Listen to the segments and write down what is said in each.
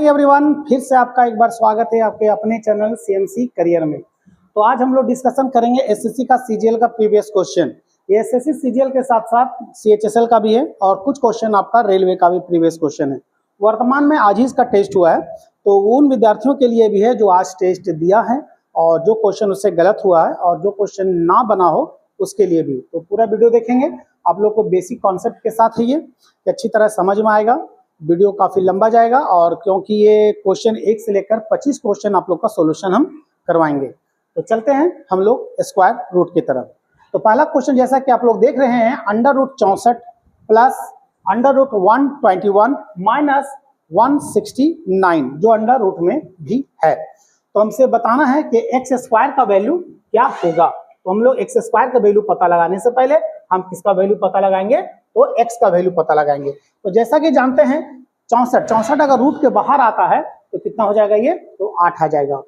Everyone, फिर से आपका एक बार स्वागत है आपके अपने चैनल सीएमसी करियर में। तो आज हम लोग डिस्कशन करेंगे एसएससी का सीजीएल का प्रीवियस क्वेश्चन। ये एसएससी सीजीएल के साथ साथ सीएचएसएल का भी है और कुछ क्वेश्चन आपका रेलवे का भी प्रीवियस क्वेश्चन है। वर्तमान में आज ही इसका टेस्ट हुआ है, तो उन विद्यार्थियों के लिए भी है जो आज टेस्ट दिया है और जो क्वेश्चन उससे गलत हुआ है और जो क्वेश्चन ना बना हो उसके लिए भी। तो पूरा वीडियो देखेंगे, आप लोग को बेसिक कॉन्सेप्ट के साथ है ये अच्छी तरह समझ में आएगा। वीडियो काफी लंबा जाएगा और क्योंकि ये क्वेश्चन 1 से लेकर 25 क्वेश्चन आप लोग का सॉल्यूशन हम करवाएंगे। तो चलते हैं हम लोग स्क्वायर रूट की तरफ। तो पहला क्वेश्चन जैसा कि आप लोग देख रहे हैं, √64 प्लस √121 माइनस 169 जो अंडर रूट में भी है। तो हमसे बताना है कि एक्स स्क्वायर का वैल्यू क्या होगा। तो हम लोग एक्स स्क्वायर का वैल्यू पता लगाने से पहले हम किसका वैल्यू पता लगाएंगे, तो एक्स का वैल्यू पता लगाएंगे। तो जैसा कि जानते हैं 64 अगर रूट के बाहर आता है तो कितना हो जाएगा, ये तो 8 आ जाएगा।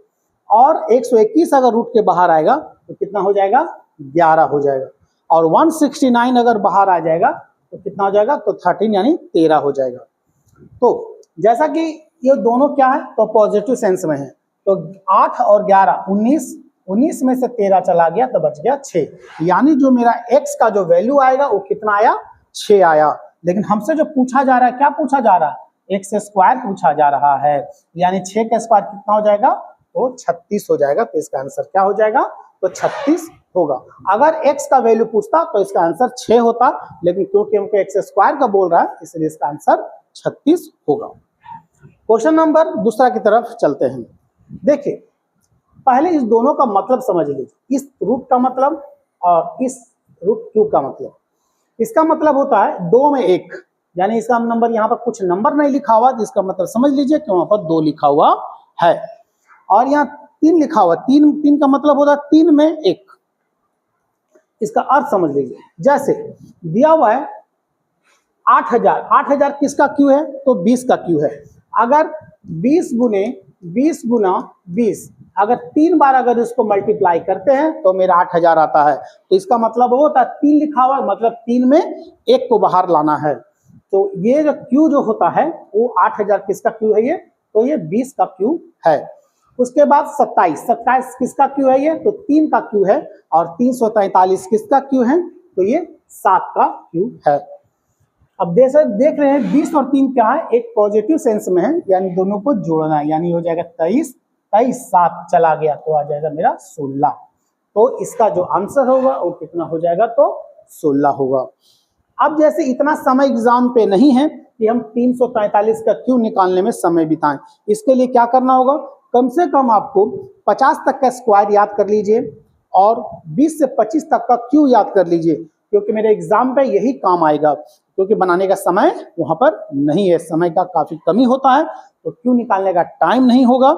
और 121 अगर रूट के बाहर आएगा तो कितना हो जाएगा, 11 हो जाएगा। और 169 अगर बाहर आ जाएगा तो कितना हो जाएगा, तो 13 यानी 13 हो जाएगा। तो जैसा कि ये दोनों क्या है, तो पॉजिटिव सेंस में है। तो 8 और 11 19 में से 13 चला गया तो बच गया 6, यानी जो मेरा x का जो वैल्यू आएगा वो कितना आया, 6 आया। लेकिन हमसे जो पूछा जा रहा है, क्या पूछा जा रहा है, एक्स स्क्वायर पूछा जा रहा है, यानी 6 का स्क्वायर कितना हो जाएगा, तो 36 हो जाएगा। तो इसका आंसर क्या हो जाएगा, तो 36 होगा। अगर x का वैल्यू पूछता तो इसका आंसर 6 होता, लेकिन क्योंकि हमको एक्स स्क्वायर का बोल रहा है इसलिए इसका आंसर 36 होगा। क्वेश्चन नंबर दूसरा की तरफ चलते हैं। देखिए पहले इस दोनों का मतलब समझ लीजिए, इस रूट का मतलब और इस रूट क्यूब का मतलब। इसका मतलब होता है 2 में 1, यानी इसका नंबर यहाँ पर कुछ नंबर नहीं लिखा हुआ, इसका मतलब समझ लीजिए कि वहां पर 2 लिखा हुआ है। और यहाँ 3 लिखा हुआ, 3 का मतलब होता है 3 में 1। इसका अर्थ समझ लीजिए, जैसे दिया हुआ है 8000 किसका क्यू है, तो 20 का क्यू है। अगर 20 गुना 20 अगर 3 बार अगर इसको मल्टीप्लाई करते हैं तो मेरा 8000 आता है। तो इसका मतलब वो होता है 3 लिखा हुआ है, मतलब 3 में 1 को बाहर लाना है। तो ये जो क्यू जो होता है वो 8000 किसका क्यू है, ये तो ये 20 का क्यू है। उसके बाद 27 किसका क्यू है, ये तो 3 का क्यू है। और 343 किसका क्यू है, तो ये 7 का क्यू है। अब देख रहे हैं 20 और 3 क्या है, एक पॉजिटिव सेंस में है, यानी दोनों को जोड़ना है, यानी हो जाएगा 23 7 चला गया तो आ जाएगा मेरा 16। तो इसका जो आंसर होगा वो कितना हो जाएगा, तो 16 होगा। अब जैसे इतना समय एग्जाम पे नहीं है कि हम 343 का क्यू निकालने में समय बिताएं, इसके लिए क्या करना होगा, कम से कम आपको 50 तक का स्क्वायर याद कर लीजिए और 20 से 25 तक का क्यू याद कर लीजिए, क्योंकि मेरे एग्जाम पे यही काम आएगा। क्योंकि बनाने का समय वहां पर नहीं है, समय का काफी कमी होता है, तो क्यों निकालने का टाइम नहीं होगा,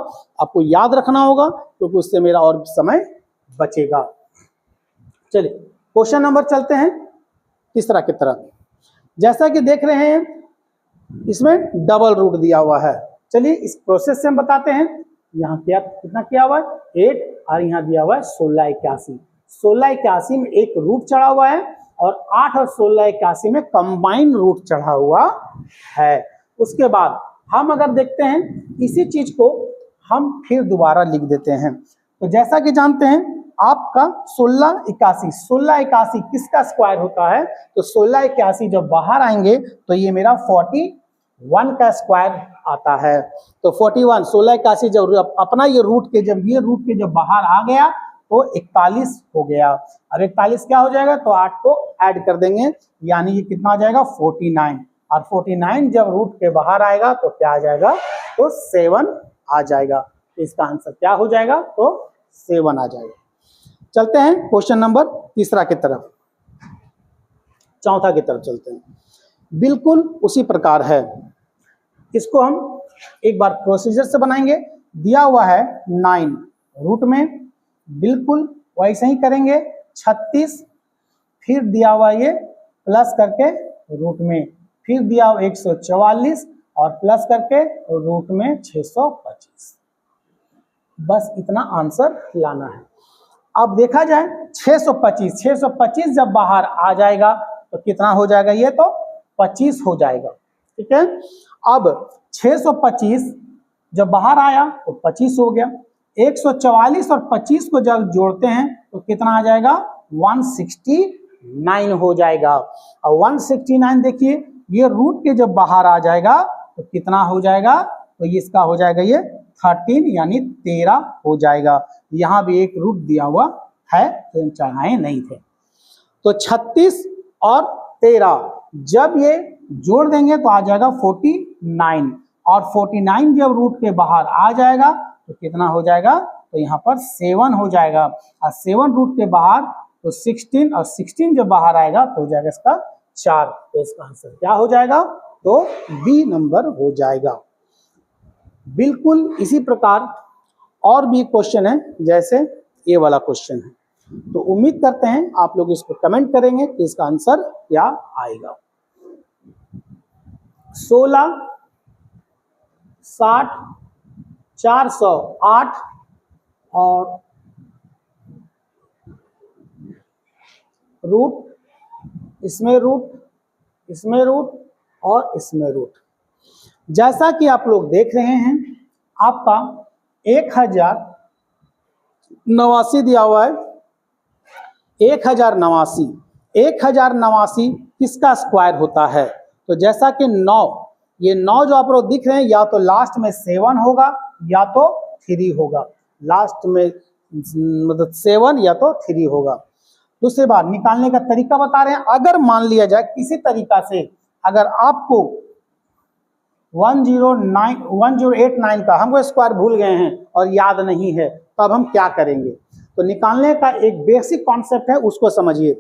आपको याद रखना होगा, क्योंकि उससे मेरा और समय बचेगा। चलिए क्वेश्चन नंबर चलते हैं तीसरा की तरफ। जैसा कि देख रहे हैं इसमें डबल रूट दिया हुआ है। चलिए इस प्रोसेस से हम बताते हैं। यहाँ क्या कितना किया हुआ है, 8, और यहाँ दिया हुआ है 1681। 1681 में एक रूट चढ़ा हुआ है और 8 और 1681 में कंबाइन रूट चढ़ा हुआ है। उसके बाद हम अगर देखते हैं इसी चीज को हम फिर दोबारा लिख देते हैं। तो जैसा कि जानते हैं आपका 1681 किसका स्क्वायर होता है, तो 1681 जब बाहर आएंगे तो ये मेरा 41 का स्क्वायर आता है। तो 41 1681 जब अपना ये रूट के जब बाहर आ गया तो 41 हो गया। और 41 क्या हो जाएगा, तो 8 को ऐड कर देंगे, यानी ये कितना आ जाएगा, 49। और 49 जब रूट के बाहर आएगा तो क्या आ जाएगा, तो 7 आ जाएगा। तो इसका आंसर क्या हो जाएगा, तो 7 आ जाएगा। चलते हैं क्वेश्चन नंबर तीसरा की तरफ, चौथा की तरफ चलते हैं। बिल्कुल उसी प्रकार है, इसको हम एक बार प्रोसीजर से बनाएंगे। दिया हुआ है 9 रूट में, बिल्कुल वैसे ही करेंगे। 36 फिर दिया हुआ ये प्लस करके रूट में, फिर दिया हुआ 144 और प्लस करके रूट में 625। बस इतना आंसर लाना है। अब देखा जाए 625 जब बाहर आ जाएगा तो कितना हो जाएगा, ये तो 25 हो जाएगा। ठीक है, अब 625 जब बाहर आया तो 25 हो गया। 144 और 25 को जब जोड़ते हैं तो कितना आ जाएगा, 169 हो जाएगा। और 169 देखिए ये रूट के जब बाहर आ जाएगा तो कितना हो जाएगा, तो ये इसका हो जाएगा ये 13 यानी 13 हो जाएगा। यहाँ भी एक रूट दिया हुआ है तो चढ़ाए नहीं थे। तो 36 और 13 जब ये जोड़ देंगे तो आ जाएगा 49, और 49 जब रूट के बाहर आ जाएगा तो कितना हो जाएगा, तो यहाँ पर 7 हो जाएगा। और 7 रूट के बाहर तो 16, और 16 जब बाहर आएगा तो हो जाएगा इसका 4। तो इसका आंसर क्या हो जाएगा, तो बी नंबर हो जाएगा। बिल्कुल इसी प्रकार और भी क्वेश्चन है, जैसे ये वाला क्वेश्चन है। तो उम्मीद करते हैं आप लोग इसको कमेंट करेंगे कि इसका आंसर क्या आएगा। 16, 60, 408 और रूट, इसमें रूट, इसमें रूट और इसमें रूट। जैसा कि आप लोग देख रहे हैं आपका 1089 दिया हुआ है। 1089, 1089 किसका स्क्वायर होता है, तो जैसा कि 9, ये 9 जो आप लोग दिख रहे हैं या तो लास्ट में 7 होगा या तो 3 होगा, लास्ट में मतलब 7 या तो 3 होगा। दूसरी बात निकालने का तरीका बता रहे हैं। अगर मान लिया जाए किसी तरीका से अगर आपको 1089 का हमको स्क्वायर भूल गए हैं और याद नहीं है, तब हम क्या करेंगे, तो निकालने का एक बेसिक कॉन्सेप्ट है, उसको समझिए।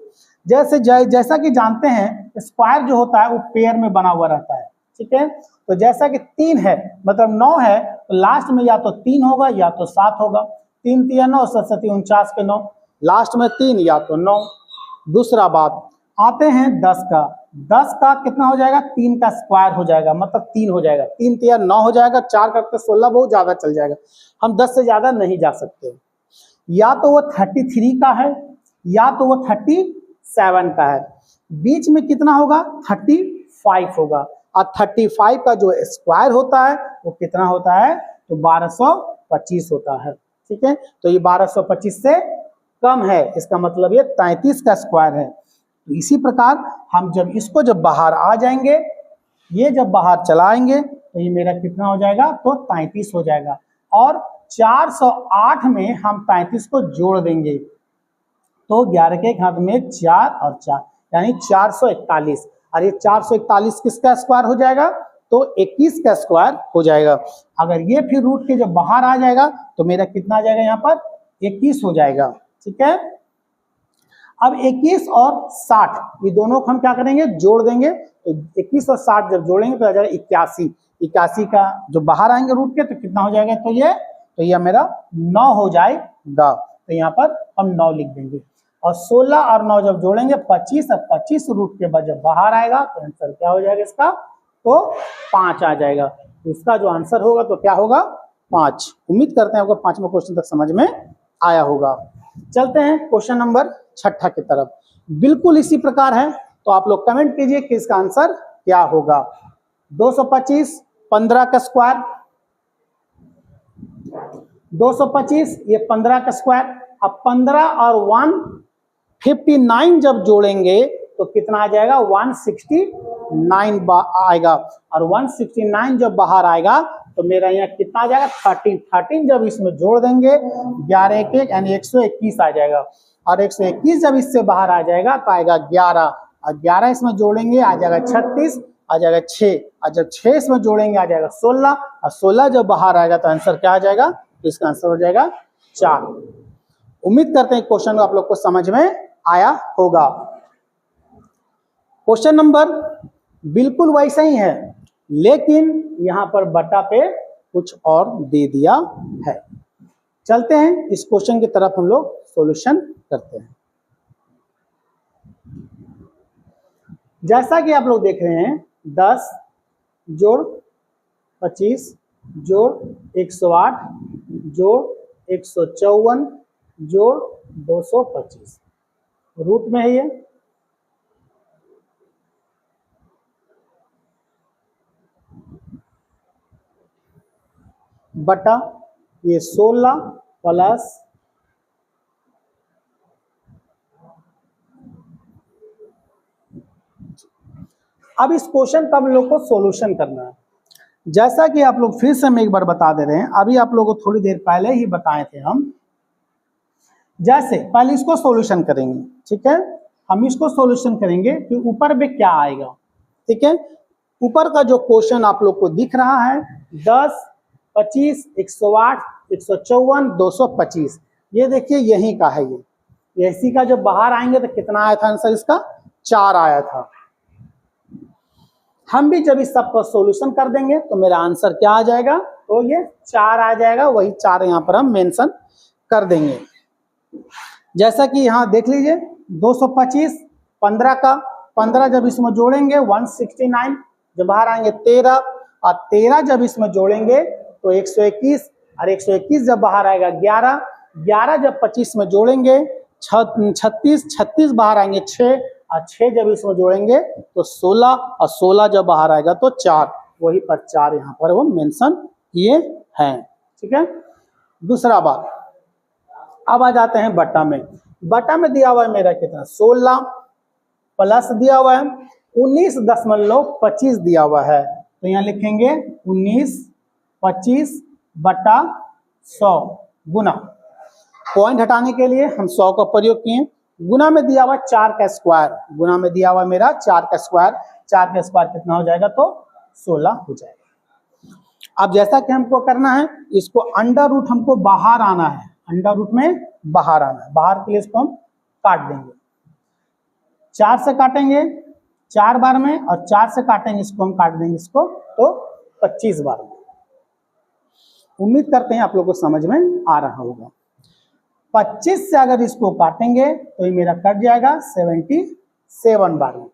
जैसा कि जानते हैं स्क्वायर जो होता है वो पेयर में बना हुआ रहता है, ठीक है। तो जैसा कि 3 है मतलब 9 है तो लास्ट में या तो 3 होगा या तो 7 होगा। 3 3 9, 7 49 के 9, लास्ट में 3 या तो 9। दूसरा बात आते हैं 10 का। 10 का कितना हो जाएगा, 3 का स्क्वायर हो जाएगा, मतलब 3 हो जाएगा। 3 3 9 हो जाएगा, 4 करके 16 बहुत ज्यादा चल जाएगा, हम 10 से ज्यादा नहीं जा सकते। या तो वो 33 का है या तो वो 37 का है, बीच में कितना होगा, 35 होगा। और 35 का जो स्क्वायर होता है वो कितना होता है, तो 1225 होता है, ठीक है। तो ये 1225 से कम है, इसका मतलब ये 33 का स्क्वायर है। तो इसी प्रकार हम जब बाहर आ जाएंगे, ये जब बाहर चलाएंगे तो ये मेरा कितना हो जाएगा, तो 33 हो जाएगा। और 408 में हम 33 को जोड़ देंगे तो 11 के एक हाथ में 4 और 4 यानी 441। और ये 441 किसका स्क्वायर हो जाएगा, तो 21 का स्क्वायर हो जाएगा। अगर ये फिर रूट के जब बाहर आ जाएगा तो मेरा कितना आ जाएगा, यहाँ पर 21 हो जाएगा, ठीक है। अब 21 और 60 ये दोनों को हम क्या करेंगे, जोड़ देंगे। तो 21 और 60 जब जोड़ेंगे तो आ जाएगा 81। 81 का जो बाहर आएंगे रूट के तो कितना हो जाएगा, तो ये मेरा 9 हो जाएगा। तो यहाँ पर हम 9 लिख देंगे। और 16 और 9 जब जोड़ेंगे 25, और 25 रूट के बाद जब बाहर आएगा तो आंसर क्या हो जाएगा इसका, तो 5 आ जाएगा। तो इसका जो आंसर होगा तो क्या होगा, 5। उम्मीद करते हैं आपको 5वां क्वेश्चन तक समझ में आया होगा। चलते हैं क्वेश्चन नंबर 6 की तरफ। बिल्कुल इसी प्रकार है, तो आप लोग कमेंट कीजिए कि इसका आंसर क्या होगा। 225 15 का स्क्वायर, 225 ये 15 का स्क्वायर। अब 15 और 159 जब जोड़ेंगे तो कितना आ जाएगा, 169 आएगा। और 169 जब बाहर आएगा तो मेरा यहाँ कितना आ जाएगा, 13 जब इसमें जोड़ देंगे 11 1 1 यानी 121 आ जाएगा। और 121 जब इससे बाहर आ जाएगा तो आएगा 11, और 11 इसमें जोड़ेंगे आ जाएगा 36, आ जाएगा 6, और जब 6 इसमें जोड़ेंगे आ जाएगा 16, और 16 जब बाहर आएगा तो आंसर क्या आ जाएगा, तो इसका आंसर हो जाएगा 4। उम्मीद करते हैं क्वेश्चन आप लोग को समझ में आया होगा। क्वेश्चन नंबर बिल्कुल वैसा ही है, लेकिन यहां पर बटा पे कुछ और दे दिया है। चलते हैं इस क्वेश्चन की तरफ, हम लोग सॉल्यूशन करते हैं। जैसा कि आप लोग देख रहे हैं 10 जोड़ 25 जोड़ 108 जोड़ 154 जोड़ 225 रूट में है ये। बटा ये 16 प्लस अब इस क्वेश्चन का हम लोग को सॉल्यूशन करना है। जैसा कि आप लोग फिर से हम एक बार बता दे रहे हैं, अभी आप लोगों को थोड़ी देर पहले ही बताए थे हम। जैसे पहले इसको सॉल्यूशन करेंगे, ठीक है, हम इसको सॉल्यूशन करेंगे कि ऊपर में क्या आएगा। ठीक है, ऊपर का जो क्वेश्चन आप लोग को दिख रहा है 10, 25, 108, 154, 225, ये देखिए यही का है। ये इसी का जब बाहर आएंगे तो कितना आया था आंसर इसका? 4 आया था। हम भी जब इस सब का सॉल्यूशन कर देंगे तो मेरा आंसर क्या आ जाएगा? तो ये 4 आ जाएगा। वही 4 यहाँ पर हम मेंशन कर देंगे। जैसा कि यहाँ देख लीजिए 225, 15 का 15 जब इसमें जोड़ेंगे 169, जब बाहर आएंगे 13, और 13 जब इसमें जोड़ेंगे तो 121, और 121 जब बाहर आएगा 11, 11 जब 25 में जोड़ेंगे 36, 36 बाहर आएंगे 6, और 6 जब इसमें जोड़ेंगे तो 16, और 16 जब बाहर आएगा तो 4। वही पर 4 यहाँ पर वो मेंशन किए हैं। ठीक है, दूसरा बात, अब आ जाते हैं बटा में। बटा में दिया हुआ है मेरा कितना? 16 प्लस दिया हुआ है 19.25 दिया हुआ है, तो यहाँ लिखेंगे 19, 25 बटा 100 गुना, पॉइंट हटाने के लिए हम 100 का प्रयोग किए। गुना में दिया हुआ 4 का स्क्वायर, गुना में दिया हुआ मेरा 4 का स्क्वायर, 4 का स्क्वायर कितना हो जाएगा? तो 16 हो जाएगा। अब जैसा कि हमको करना है, इसको अंडर रूट हमको बाहर आना है, अंडर रूट में बाहर आना है। बाहर के लिए इसको हम काट देंगे, 4 से काटेंगे 4 बार में, और 4 से काटेंगे इसको, हम काट देंगे इसको तो 25 बार में। उम्मीद करते हैं आप लोगों को समझ में आ रहा होगा। 25 से अगर इसको काटेंगे तो ये मेरा कट जाएगा 77 बार में।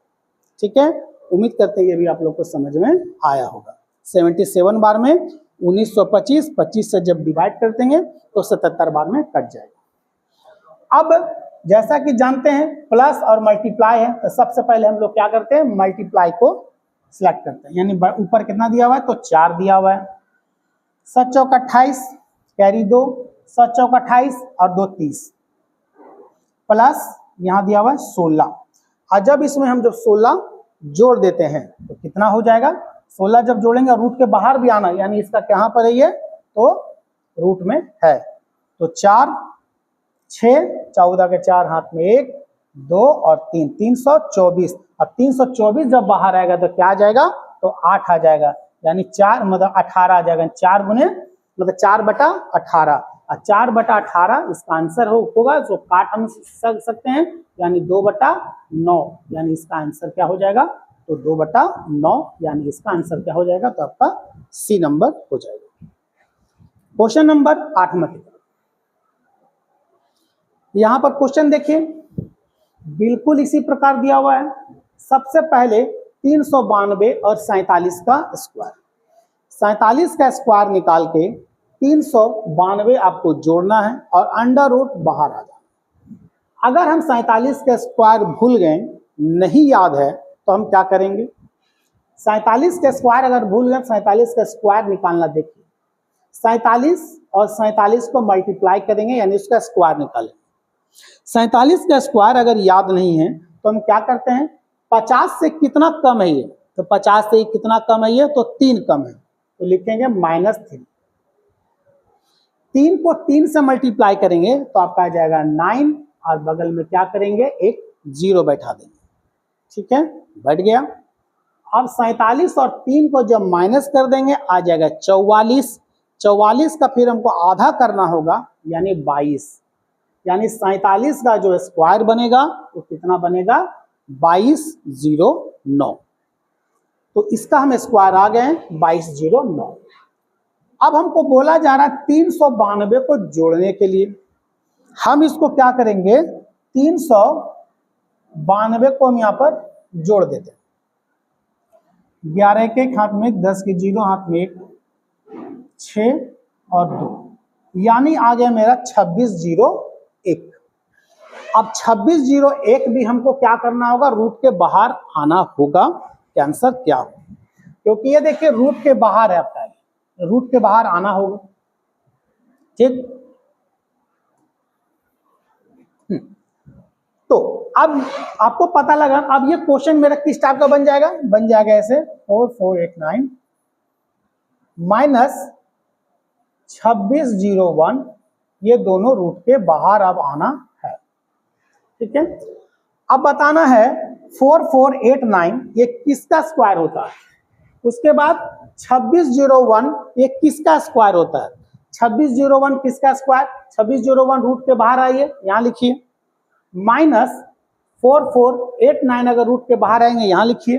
ठीक है, उम्मीद करते हैं ये भी आप लोग को समझ में आया होगा। 77 बार में 1925, 25 से जब डिवाइड कर देंगे तो 77 बार में कट जाएगा। अब जैसा कि जानते हैं प्लस और मल्टीप्लाई है, तो सबसे पहले हम लोग क्या करते हैं? मल्टीप्लाई को सिलेक्ट करते हैं। यानी ऊपर कितना दिया हुआ है? तो 4 दिया हुआ है। 7 चौक 28, कैरी 2, 7 चौक 28 और 2 30, प्लस यहाँ दिया हुआ है 16। और जब इसमें हम जब 16 जोड़ देते हैं तो कितना हो जाएगा? 16 जब जोड़ेंगे, रूट के बाहर भी आना, यानी इसका कहाँ पर है ये? तो रूट में है। तो 4, 6, 14 के 4 हाथ में 1, 2 और 3, 324। और 324 जब बाहर आएगा तो क्या आ जाएगा? तो 8 आ जाएगा, यानी 4 मतलब 18 आ जाएगा। 4 गुने मतलब 4 बटा 18, और 4 बटा 18 इसका आंसर होगा। जो काट हम सकते हैं, यानी 2 बटा 9, यानी इसका आंसर क्या हो जाएगा? तो 2 बटा 9, यानी इसका आंसर क्या हो जाएगा? तो आपका सी नंबर हो जाएगा। क्वेश्चन नंबर 8 में यहाँ पर क्वेश्चन देखिए, बिल्कुल इसी प्रकार दिया हुआ है। सबसे पहले 392 और 47 का स्क्वायर, 47 का स्क्वायर निकाल के 392 आपको जोड़ना है और अंडर रूट बाहर आ जाए। अगर हम 47 का स्क्वायर भूल गए, नहीं याद है, तो हम क्या करेंगे? 47 का स्क्वायर अगर भूल गए, 47 का स्क्वायर निकालना देखिए, 47 और 47 को मल्टीप्लाई करेंगे, यानी उसका स्क्वायर निकालेंगे। 47 का स्क्वायर अगर याद नहीं है तो हम क्या करते हैं? 50 से कितना कम है ये? तो 50 से कितना कम है ये? तो 3 कम है, तो लिखेंगे -3। 3 को 3 से मल्टीप्लाई करेंगे तो आपका आ जाएगा 9, और बगल में क्या करेंगे? एक 0 बैठा देंगे। ठीक है, बैठ गया। अब 47 और 3 को जब माइनस कर देंगे आ जाएगा 44। 44 का फिर हमको आधा करना होगा, यानी 22, यानी 47 का जो स्क्वायर बनेगा वो कितना बनेगा? 2209। तो इसका हम स्क्वायर आ गए 2209। अब हमको बोला जा रहा है 392 को जोड़ने के लिए, हम इसको क्या करेंगे? 392 को हम यहाँ पर जोड़ देते हैं। 11 के हाथ में 1, 10 के 0 हाथ में 1, 6 और 2, यानी आ गया मेरा 2601। अब 2601 भी हमको क्या करना होगा? रूट के बाहर आना होगा। आंसर क्या होगा? क्योंकि ये देखिए रूट के बाहर है आपका, रूट के बाहर आना होगा। ठीक। तो अब आपको पता लगा, अब ये क्वेश्चन मेरा किस टाइप का बन जाएगा ऐसे 4489 माइनस 2601, ये दोनों रूट के बाहर अब आना है। ठीक है, अब बताना है 4489 ये किसका स्क्वायर होता है, उसके बाद 2601 ये किसका स्क्वायर होता है। 2601 किसका स्क्वायर, 2601 रूट के बाहर आइए, यहां लिखिए, माइनस 4489 अगर रूट के बाहर आएंगे यहां लिखिए।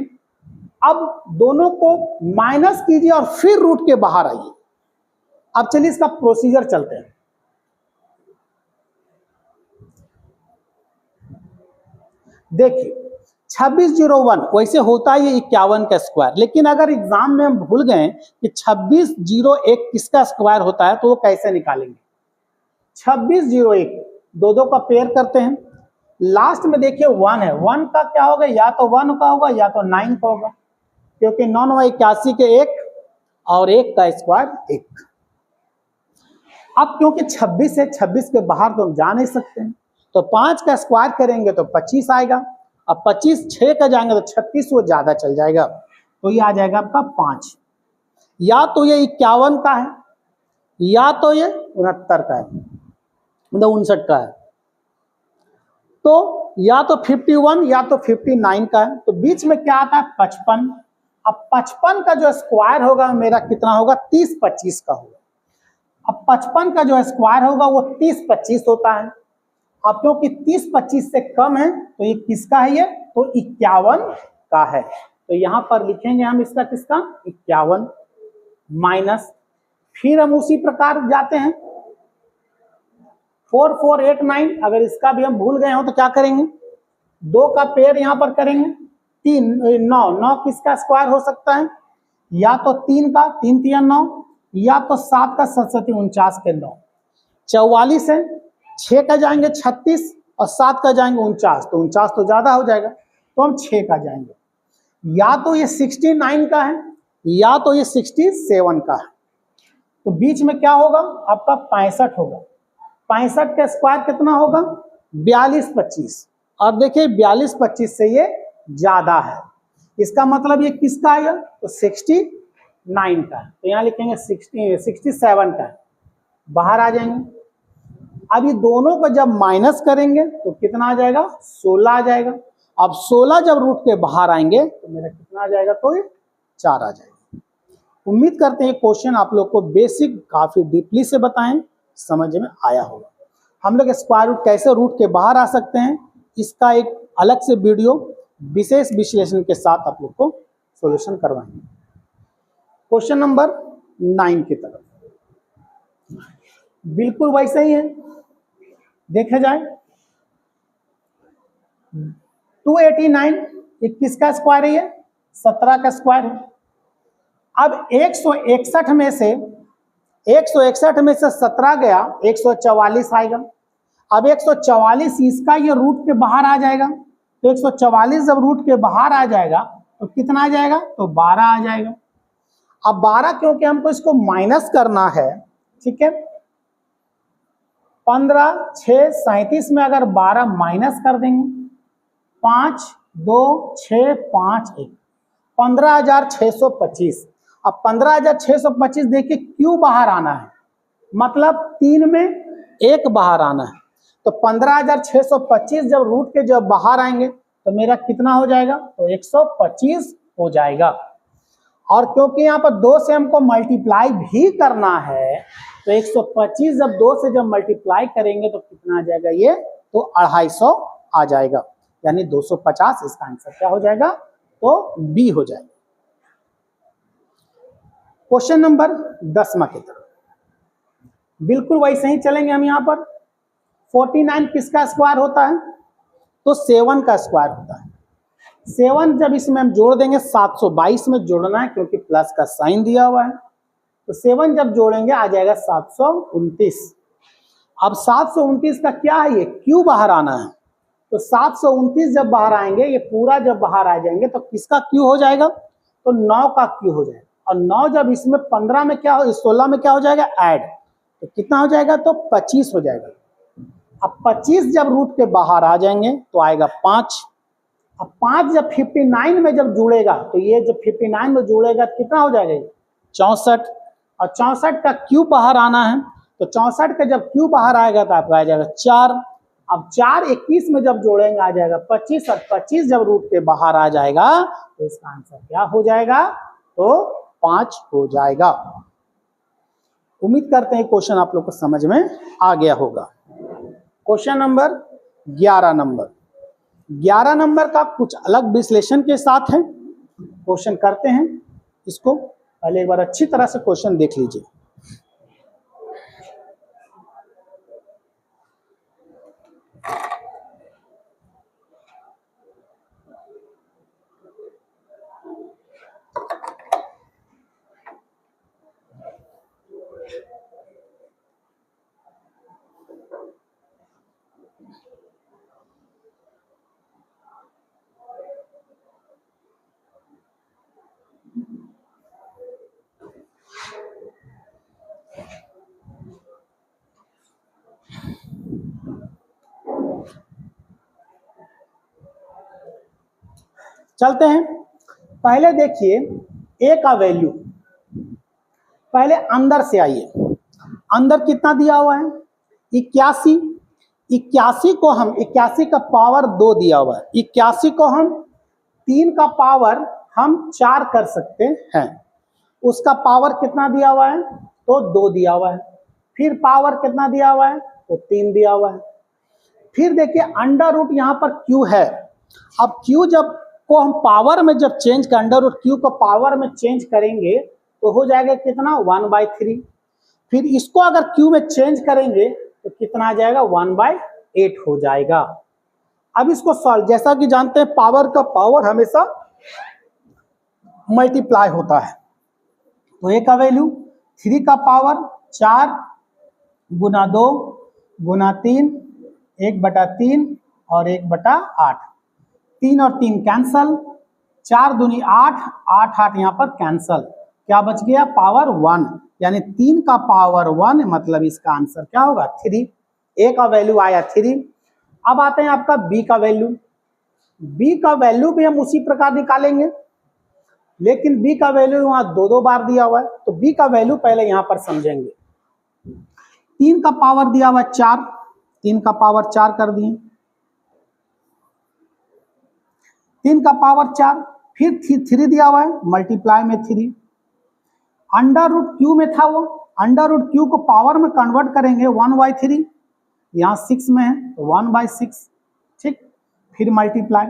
अब दोनों को माइनस कीजिए और फिर रूट के बाहर आइए। अब चलिए इसका प्रोसीजर चलते हैं। देखिए 2601 वैसे होता है ये 51 का स्क्वायर, लेकिन अगर एग्जाम में हम भूल गए कि 2601 किसका स्क्वायर होता है तो वो कैसे निकालेंगे। 2601 दो का पेयर करते हैं, लास्ट में देखिए 1 है, 1 का क्या होगा, या तो 1 का होगा या तो 9 का होगा, क्योंकि 9 81 के 1 और 1 का स्क्वायर 1। अब क्योंकि 26 है, 26 के बाहर तो हम जा नहीं सकते हैं, तो 5 का स्क्वायर करेंगे तो 25 आएगा। अब 25 6 का जाएंगे तो 36, वो ज्यादा चल जाएगा, तो ये आ जाएगा आपका 5। या तो ये 51 का है या तो ये 69 का है, मतलब 59 का है, तो या तो 51 या तो 59 का है, तो बीच में क्या आता है 55। अब 55 का जो स्क्वायर होगा मेरा कितना होगा, 30 25 का होगा। अब 55 का जो स्क्वायर होगा वो 30 25 होता है। अब क्योंकि 30 25 से कम है तो ये किसका है, ये तो 51 का है, तो यहां पर लिखेंगे हम इसका किसका 51 माइनस, फिर हम उसी प्रकार जाते हैं 4489, अगर इसका भी हम भूल गए हो तो क्या करेंगे, 2 का पेयर यहां पर करेंगे, 3 9 किसका स्क्वायर हो सकता है, या तो 3 का 3 3 9, या तो 7 का 7 49 के 9, 44 है, 6 का जाएंगे 36 और 7 का जाएंगे 49, तो 49 तो ज्यादा हो जाएगा, तो हम 6 का जाएंगे। या तो ये 69 का है या तो ये 67 का है, तो बीच में क्या होगा आपका 65 होगा। 65 का स्क्वायर कितना होगा 42 25, और देखिए 42 25 से ये ज्यादा है, इसका मतलब ये किसका आएगा, तो 69 का है, तो यहाँ लिखेंगे 67 का है, बाहर आ जाएंगे। अब ये दोनों को जब माइनस करेंगे तो कितना आ जाएगा 16 आ जाएगा। अब 16 जब रूट के बाहर आएंगे तो मेरा कितना आ जाएगा, तो ये 4 आ जाएगा। उम्मीद करते हैं क्वेश्चन आप लोग को बेसिक काफी डीपली से बताएं, समझ में आया होगा। हम लोग स्क्वायर रूट कैसे रूट के बाहर आ सकते हैं, इसका एक अलग से वीडियो विशेष विश्लेषण के साथ आप लोग को सॉल्यूशन करवाएंगे। क्वेश्चन नंबर 9 की तरफ बिल्कुल वैसे ही है, देखा जाए 289 किसका स्क्वायर है, ये 17 का स्क्वायर है। अब 161 में से 17 गया 144 आएगा। अब 144 इसका ये रूट के बाहर आ जाएगा, तो 144 जब रूट के बाहर आ जाएगा तो कितना आ जाएगा, तो 12 आ जाएगा। अब 12 क्योंकि हमको इसको माइनस करना है, ठीक है, 15 6 37 में अगर 12 माइनस कर देंगे 5 2 6 5 1 15,625। अब 15,625 देखिए क्यों बाहर आना है, मतलब 3 में 1 बाहर आना है, तो 15,625 जब रूट के जब बाहर आएंगे तो मेरा कितना हो जाएगा, तो 125 हो जाएगा। और क्योंकि यहाँ पर 2 से हमको मल्टीप्लाई भी करना है, तो 125 जब 2 से जब मल्टीप्लाई करेंगे तो कितना आ जाएगा, ये तो 250 आ जाएगा, यानी 250 इसका आंसर क्या हो जाएगा, तो बी हो जाएगा। क्वेश्चन नंबर 10वां की तरफ बिल्कुल वैसे ही चलेंगे हम। यहाँ पर 49 किसका स्क्वायर होता है, तो 7 का स्क्वायर होता है। 7 जब इसमें हम जोड़ देंगे 722 में जोड़ना है क्योंकि प्लस का साइन दिया हुआ है, तो 7 जब जोड़ेंगे आ जाएगा 729। अब 729 का क्या है, ये क्यू बाहर आना है, तो 729 जब बाहर आएंगे, ये पूरा जब बाहर आ जाएंगे तो किसका क्यू हो जाएगा, तो 9 का क्यू हो जाएगा। और 9 जब इसमें 15 में क्या हो, 16 में क्या हो जाएगा, ऐड, तो कितना हो जाएगा, तो 25 हो जाएगा। अब 25 जब रूट के बाहर आ जाएंगे तो आएगा 5। अब 5 जब 59 में जब जुड़ेगा तो ये जब 59 में जुड़ेगा तो कितना हो जाएगा, 64। और 64 का क्यूब बाहर आना है, तो 64 का जब क्यूब बाहर आएगा तो आपका आ जाएगा 4। अब 4 21 में जब जोड़ेंगे आ जाएगा 25, और 25 जब रूट के बाहर आ जाएगा तो इसका आंसर क्या हो जाएगा, तो 5 हो जाएगा। उम्मीद करते हैं क्वेश्चन आप लोग को समझ में आ गया होगा। क्वेश्चन नंबर 11 नंबर 11 नंबर का कुछ अलग विश्लेषण के साथ है। क्वेश्चन करते हैं इसको, पहले एक बार अच्छी तरह से क्वेश्चन देख लीजिए। चलते हैं, पहले देखिए ए का वैल्यू, पहले अंदर से आइए। अंदर कितना दिया हुआ है, 81। 81 को हम 81 का पावर 2 दिया हुआ है, 81 को हम 3 का पावर हम 4 कर सकते हैं। उसका पावर कितना दिया हुआ है, तो 2 दिया हुआ है। फिर पावर कितना दिया हुआ है, तो 3 दिया हुआ है। फिर देखिए अंडर रूट यहाँ पर क्यू है। अब क्यू जब को हम पावर में जब चेंज कर, अंडर रूट क्यू को पावर में चेंज करेंगे तो हो जाएगा कितना, 1/3। फिर इसको अगर क्यू में चेंज करेंगे तो कितना आ जाएगा, 1/8 हो जाएगा। अब इसको सॉल्व, जैसा कि जानते हैं पावर का पावर हमेशा मल्टीप्लाई होता है। तो ए का वैल्यू 3 का पावर 4 गुना 2 गुना 3, 1/3 और 1/8। 3 और 3 कैंसल, 4 दूनी 8, 8 8 यहाँ पर कैंसल, क्या बच गया, पावर 1, यानी 3 का पावर 1, मतलब इसका आंसर क्या होगा, 3। ए का वैल्यू आया 3। अब आते हैं आपका बी का वैल्यू। बी का वैल्यू भी हम उसी प्रकार निकालेंगे, लेकिन बी का वैल्यू वहां 2 बार दिया हुआ है, तो बी का वैल्यू पहले यहां पर समझेंगे। 3 का पावर दिया हुआ है 4, 3 का पावर 4 कर दिए, 3 का पावर 4, फिर 3 दिया हुआ है, मल्टीप्लाई में 3। अंडर रूट क्यू में था वो, अंडर रूट क्यू को पावर में कन्वर्ट करेंगे 1/3, यहाँ 6 में है तो 1/6, ठीक। फिर मल्टीप्लाई,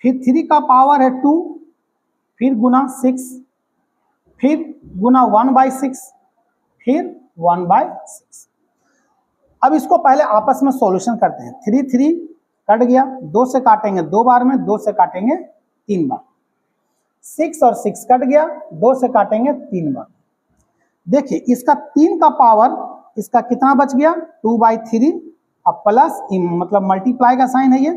फिर 3 का पावर है 2, फिर गुना 6, फिर गुना 1/6, फिर 1/6। अब इसको पहले आपस में सॉल्यूशन करते हैं। 3 3 कट गया, 2 से काटेंगे 2 बार में, 2 से काटेंगे 3 बार। 6 और 6 कट गया, 2 से काटेंगे 3 बार। देखिए इसका 3 का पावर, इसका कितना बच गया, 2/3, अब प्लस मतलब मल्टीप्लाई का साइन है ये,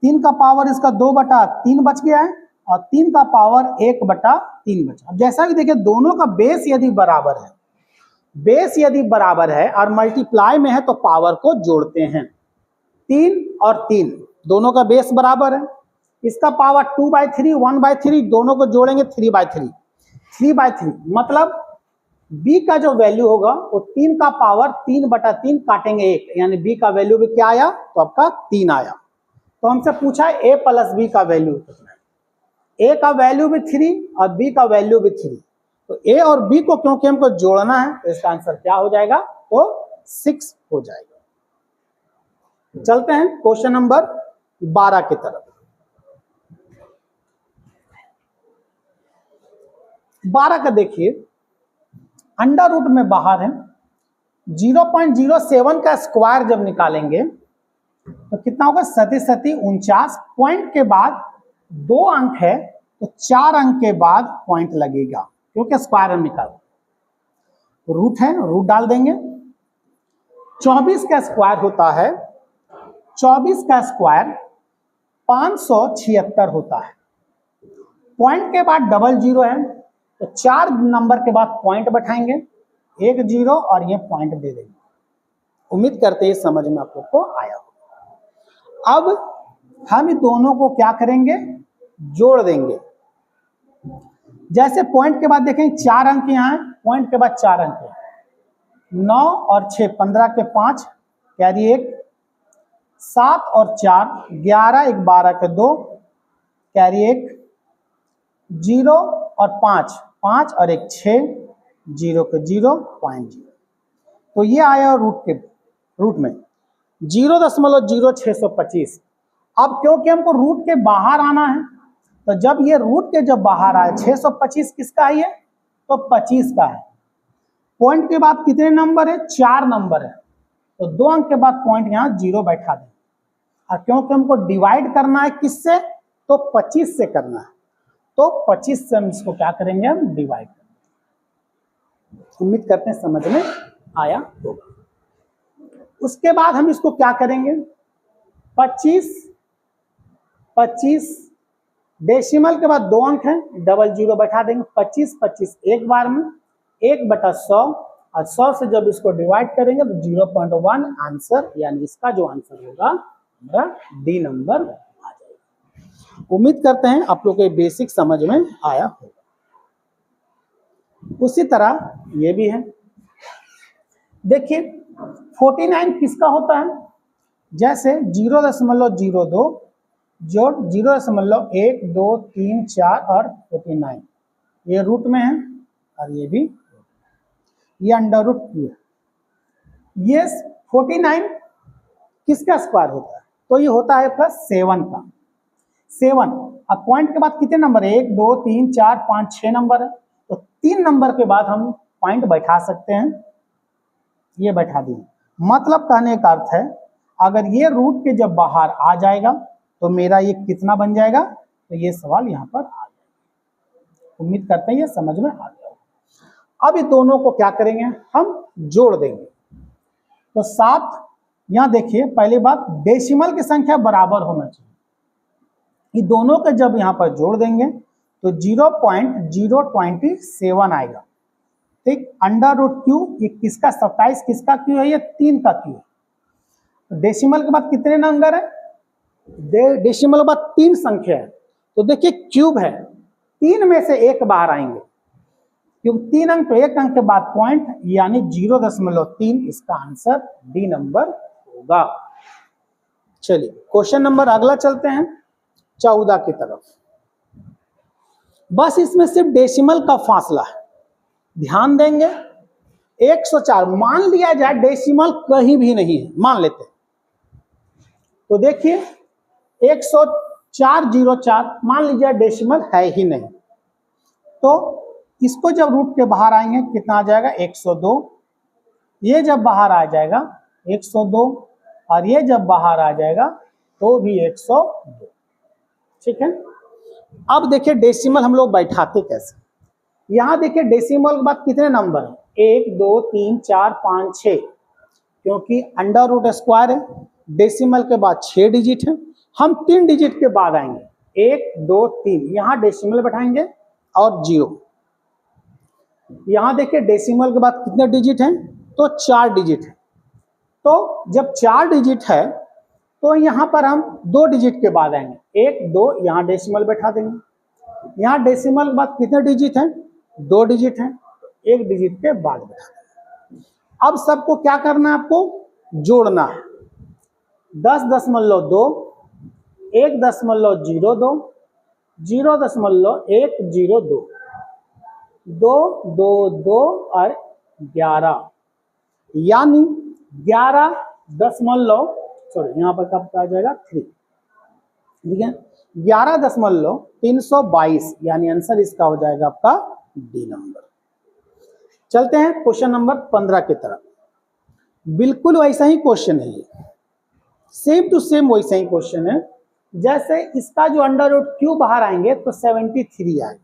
3 का पावर इसका 2/3 बच गया है, और 3 का पावर 1/3 बचा। अब जैसा कि देखिए दोनों का बेस यदि बराबर है, बेस यदि बराबर है और मल्टीप्लाई में है तो पावर को जोड़ते हैं। 3 और 3 दोनों का बेस बराबर है, इसका पावर 2/3 1/3, दोनों को जोड़ेंगे 3/3, 3/3 मतलब b का जो वैल्यू होगा वो 3 का पावर 3/3 काटेंगे 1, यानी b का वैल्यू भी क्या आया, तो आपका 3 आया। तो हमसे पूछा है a प्लस b का वैल्यू कितना है। a का वैल्यू भी 3 और b का वैल्यू भी 3, तो a और b को क्योंकि हमको जोड़ना है तो इसका आंसर क्या हो जाएगा, तो 6 हो जाएगा। चलते हैं क्वेश्चन नंबर 12 की तरफ। 12 का देखिए, अंडर रूट में बाहर है, 0.07 का स्क्वायर जब निकालेंगे तो कितना होगा, 37 पॉइंट के बाद 2 अंक है तो 4 अंक के बाद पॉइंट लगेगा, क्योंकि स्क्वायर हम निकाल, रूट है रूट डाल देंगे। 24 का स्क्वायर होता है, 24 का स्क्वायर 576 होता है। पॉइंट के बाद 00 है, तो 4 नंबर के बाद पॉइंट बैठाएंगे, 1 0 और ये पॉइंट दे देंगे। उम्मीद करते हैं समझ में आप लोग को आया हो। अब हम इन दोनों को क्या करेंगे, जोड़ देंगे। जैसे पॉइंट के बाद देखें 4 अंक यहाँ है, पॉइंट के बाद 4 अंक है, 9 और 6 15 के 5 कैरी 1, 7 और 4 11 1 12 के 2 कैरी 1, 0 और 5 5 और 1 6 0 के 0.0। तो ये आया रूट में 0.0625। अब क्योंकि हमको रूट के बाहर आना है, तो जब ये रूट के जब बाहर आए 625 किसका है, ये तो 25 का है। पॉइंट के बाद कितने नंबर है, 4 नंबर है, तो 2 अंक के बाद पॉइंट यहाँ 0 बैठा दें। और क्योंकि हमको डिवाइड करना है किससे, तो 25 से करना है, तो 25 से हम इसको क्या करेंगे, हम डिवाइड करेंगे। उम्मीद करते हैं समझ में आया होगा। उसके बाद हम इसको क्या करेंगे, 25 डेसिमल के बाद 2 अंक हैं, 00 बैठा देंगे। 25 एक बार में 1/100 और 100 से जब इसको डिवाइड करेंगे तो 0.1 आंसर, यानी इसका जो आंसर होगा हमारा डी नंबर आ जाएगा। उम्मीद करते हैं आप लोग को बेसिक समझ में आया होगा। उसी तरह ये भी है, देखिए 49 किसका होता है, जैसे 0.02 जोड़ 0.1 2 3 4 और 49 ये रूट में है, और ये भी ये अंडर रूट है। ये 49 किसका स्क्वायर होता है, तो ये होता है +7 का। 7 अब पॉइंट के बाद कितने नंबर है, 1 2 3 4 5 6 नंबर है, तो 3 नंबर के बाद हम पॉइंट बैठा सकते हैं, ये बैठा दिए। मतलब कहने का अर्थ है अगर ये रूट के जब बाहर आ जाएगा तो मेरा ये कितना बन जाएगा, तो ये सवाल यहाँ पर आ जाएगा। उम्मीद करते हैं ये समझ में आ गया। अब ये दोनों को क्या करेंगे, हम जोड़ देंगे। तो 7 यहाँ देखिए, पहली बात डेसिमल की संख्या बराबर होना चाहिए। ये दोनों के जब यहाँ पर जोड़ देंगे तो 0.027 आएगा, ठीक। अंडर रूट क्यू, ये किसका 27 किसका क्यू है, ये 3 का क्यू है। डेसिमल के बाद कितने नंबर है, डेसिमल के बाद 3 संख्या है, तो देखिए क्यूब है, 3 में से 1 बाहर आएंगे, क्योंकि 3 अंक तो 1 अंक के बाद पॉइंट, यानी 0.3 इसका आंसर डी नंबर होगा। चलिए क्वेश्चन नंबर अगला चलते हैं 14 की तरफ। बस इसमें सिर्फ डेसिमल का फासला है, ध्यान देंगे। 104 मान लिया जाए डेसिमल कहीं भी नहीं है, मान लेते हैं, तो देखिए 10404 मान लीजिए डेसिमल है ही नहीं, तो इसको जब रूट के बाहर आएंगे कितना आ जाएगा, 102। ये जब बाहर आ जाएगा 102, और ये जब बाहर आ जाएगा तो भी 102, ठीक है। अब देखिए डेसिमल हम लोग बैठाते कैसे, यहाँ देखिए डेसिमल के बाद कितने नंबर है, 1 2 3 4 5 6, क्योंकि अंडर रूट स्क्वायर है, डेसिमल के बाद 6 डिजिट है, हम 3 डिजिट के बाद आएंगे, 1 2 3, यहाँ डेसिमल बैठाएंगे और 0। यहाँ देखिए डेसिमल के बाद कितने डिजिट हैं, तो 4 डिजिट है, तो जब 4 डिजिट है तो यहाँ पर हम 2 डिजिट के बाद आएंगे, 1 2, यहाँ डेसिमल बैठा देंगे। यहाँ डेसिमल के बाद कितने डिजिट हैं, 2 डिजिट हैं, 1 डिजिट के बाद बैठा देंगे। अब सबको क्या करना है, आपको जोड़ना है। 10.2 1.02 0.102 2 2 2 और 11, यानी 11 यहाँ पर कब आ जाएगा 3, ठीक है। 11.322, यानी आंसर इसका हो जाएगा आपका डी नंबर। चलते हैं क्वेश्चन नंबर 15 की तरफ। बिल्कुल वैसा ही क्वेश्चन है, ये सेम टू सेम वैसा ही क्वेश्चन है। जैसे इसका जो अंडर रूट क्यू बाहर आएंगे तो 73 आएगा।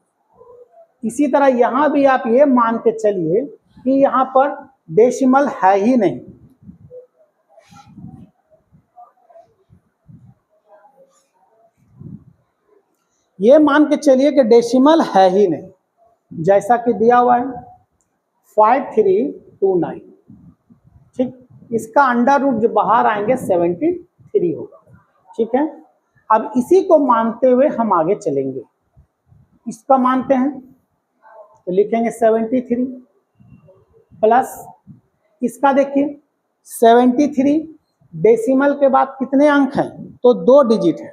इसी तरह यहां भी आप ये मान के चलिए कि यहां पर डेसिमल है ही नहीं, ये मान के चलिए कि डेसिमल है ही नहीं, जैसा कि दिया हुआ है 5329, ठीक। इसका अंडर रूट जो बाहर आएंगे 73 होगा, ठीक है। अब इसी को मानते हुए हम आगे चलेंगे, इसका मानते हैं तो लिखेंगे 73 प्लस इसका देखिए 73 डेसिमल के बाद कितने अंक हैं, तो 2 डिजिट है,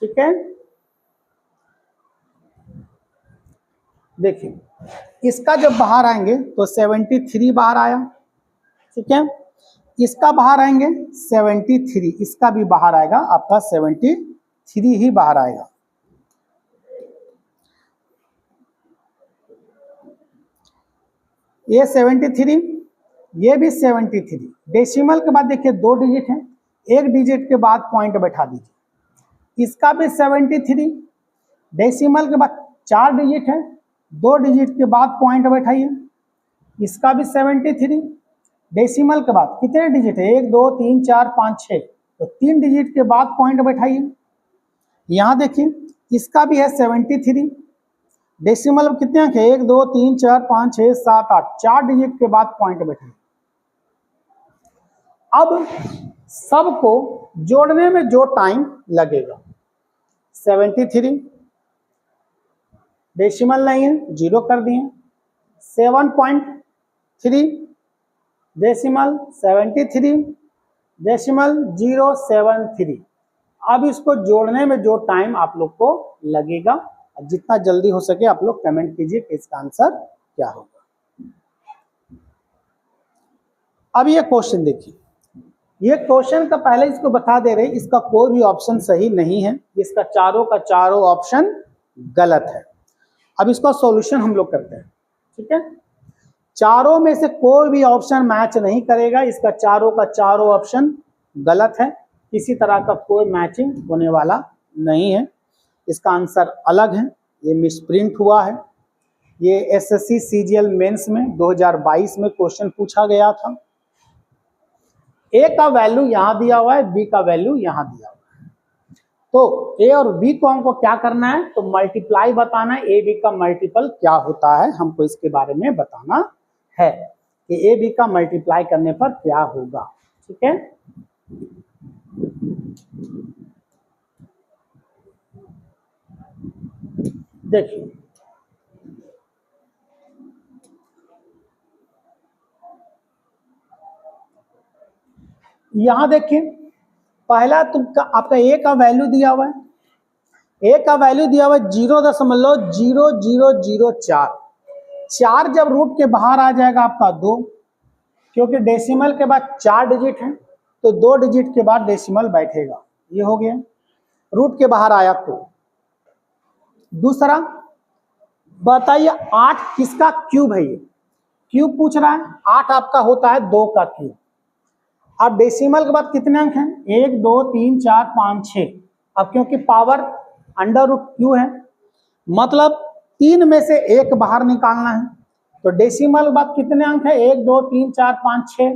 ठीक है। देखिए इसका जब बाहर आएंगे तो 73 बाहर आया, ठीक है। इसका बाहर आएंगे 73, इसका भी बाहर आएगा, आपका 73 ही बाहर आएगा। ये 73, ये भी 73। डेसिमल के बाद देखिए 2 डिजिट है, 1 डिजिट के बाद पॉइंट बैठा दीजिए। इसका भी 73, डेसिमल के बाद 4 डिजिट है, 2 डिजिट के बाद पॉइंट बैठाइए। इसका भी 73, डेसिमल के बाद कितने डिजिट है, 1 2 3 4 5 6, तो 3 डिजिट के बाद पॉइंट बैठाइए। यहाँ देखिए इसका भी है 73, डेसिमल कितने अंक है, 1 2 3 4 5 6 7 8, 4 डिजिट के बाद पॉइंट बैठाइए। अब सबको जोड़ने में जो टाइम लगेगा, 73 डेसिमल नहीं है, 0 कर दिए, 7.3 डेसिमल 73 डेसिमल 073। अब इसको जोड़ने में जो टाइम आप लोग को लगेगा, जितना जल्दी हो सके आप लोग कमेंट कीजिए कि इसका आंसर क्या होगा। अब ये क्वेश्चन देखिए, ये क्वेश्चन का पहले इसको बता दे रहे, इसका कोई भी ऑप्शन सही नहीं है, इसका चारों का चारों ऑप्शन गलत है। अब इसका सॉल्यूशन हम लोग करते हैं, ठीक है। चारों में से कोई भी ऑप्शन मैच नहीं करेगा, इसका चारों का चारों ऑप्शन गलत है, किसी तरह का कोई मैचिंग होने वाला नहीं है। इसका आंसर अलग है, ये मिसप्रिंट हुआ है। ये एसएससी सीजीएल मेंस में 2022 में क्वेश्चन पूछा गया था। ए का वैल्यू यहाँ दिया हुआ है, बी का वैल्यू यहाँ दिया हुआ है, तो ए और बी को हमको क्या करना है, तो मल्टीप्लाई बताना है। ए बी का मल्टीपल क्या होता है, हमको इसके बारे में बताना है कि ए बी का मल्टीप्लाई करने पर क्या होगा, ठीक है। देखिए यहां देखिए, पहला तुमका आपका ए का वैल्यू दिया हुआ है, ए का वैल्यू दिया हुआ है 0.0004। 4 जब रूट के बाहर आ जाएगा आपका 2, क्योंकि डेसिमल के बाद 4 डिजिट है, तो 2 डिजिट के बाद डेसिमल बैठेगा, ये हो गया रूट के बाहर आया। तो दूसरा बताइए 8 किसका क्यूब है, ये क्यूब पूछ रहा है, 8 आपका होता है 2 का क्यूब। अब डेसिमल के बाद कितने अंक हैं, 1 2 3 4 5 6। अब क्योंकि पावर अंडर रूट क्यू है, मतलब 3 में से 1 बाहर निकालना है, तो डेसिमल के बाद कितने अंक है, 1 2 3 4 5 6,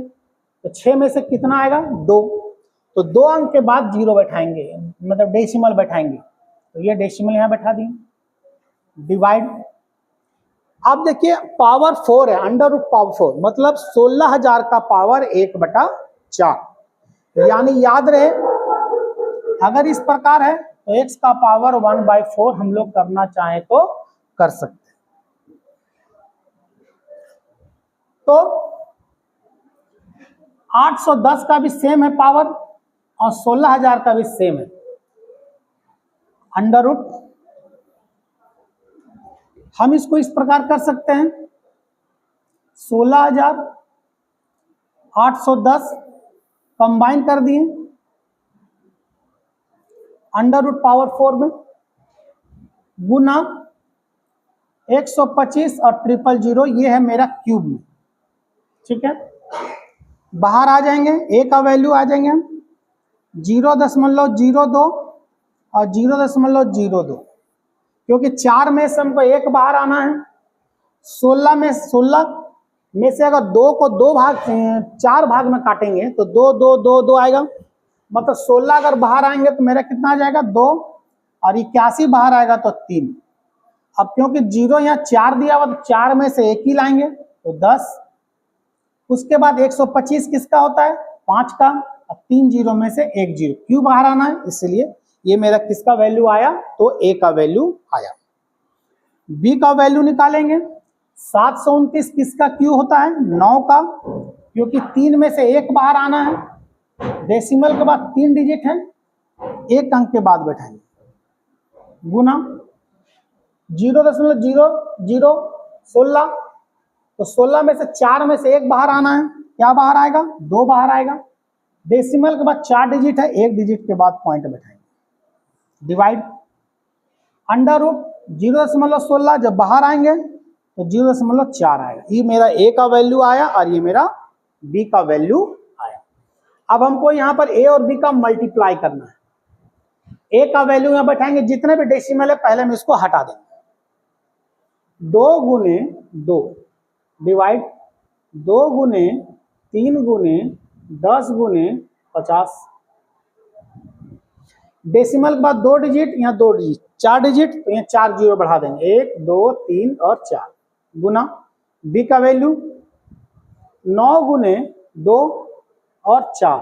तो 6 में से कितना आएगा 2, तो 2 अंक के बाद 0 बैठाएंगे, मतलब डेसिमल बैठाएंगे, तो ये डेसिमल यहाँ बैठा दिए, डिवाइड। अब देखिए पावर 4 है, अंडर रूट पावर 4, मतलब 16,000 का पावर 1/4, यानी याद रहे अगर इस प्रकार है तो x का पावर 1/4 हम लोग करना चाहें तो कर सकते हैं। तो 810 का भी सेम है पावर और 16,000 का भी सेम है, अंडर रूट। हम इसको इस प्रकार कर सकते हैं, 16,000 810 कंबाइन कर दिए अंडर रूट पावर 4 में, गुना 125 और 000, ये है मेरा क्यूब में, ठीक है। बाहर आ जाएंगे, ए का वैल्यू आ जाएंगे हम 0.02 और 0.02, क्योंकि 4 में से हमको 1 बाहर आना है। 16 में से अगर 2 को 4 भाग में काटेंगे तो 2 2 2 2 आएगा, मतलब 16 अगर बाहर आएंगे तो मेरा कितना आ जाएगा 2, और 81 बाहर आएगा तो 3, अब क्योंकि 0 यहाँ 4 दिया हुआ तो 4 में से 1 ही लाएंगे तो 10। उसके बाद 125 किसका होता है? 5 का। अब 3 जीरो में से 1 जीरो क्यों बाहर आना है, इसलिए ये मेरा किसका वैल्यू आया? तो ए का वैल्यू आया। बी का वैल्यू निकालेंगे। 729 किसका क्यू होता है? 9 का, क्योंकि 3 में से 1 बाहर आना है। डेसिमल के बाद 3 डिजिट है, 1 अंक के बाद बैठाएंगे, गुना 0.00016, तो 16 में से 4 में से 1 बाहर आना है, क्या बाहर आएगा? 2 बाहर आएगा। डेसिमल के बाद 4 डिजिट है, 1 डिजिट के बाद पॉइंट बैठाएंगे, डिवाइड अंडर रूट 0.16 जब बाहर आएंगे तो 0.4 आएगा। ये मेरा ए का वैल्यू आया और ये मेरा बी का वैल्यू आया। अब हमको यहाँ पर ए और बी का मल्टीप्लाई करना है। ए का वैल्यू यहाँ बैठाएंगे, जितने भी डेसिमल है पहले हम इसको हटा देंगे, 2 गुने 2 डिवाइड 2 गुने 3 गुने 10 गुने 50। डेसिमल के बाद 2 डिजिट, यहाँ 2 डिजिट, 4 डिजिट, तो यहाँ 4 जीरो बढ़ा देंगे, 1 2 3 और 4, गुना बी का वैल्यू 9 गुने 2 और 4।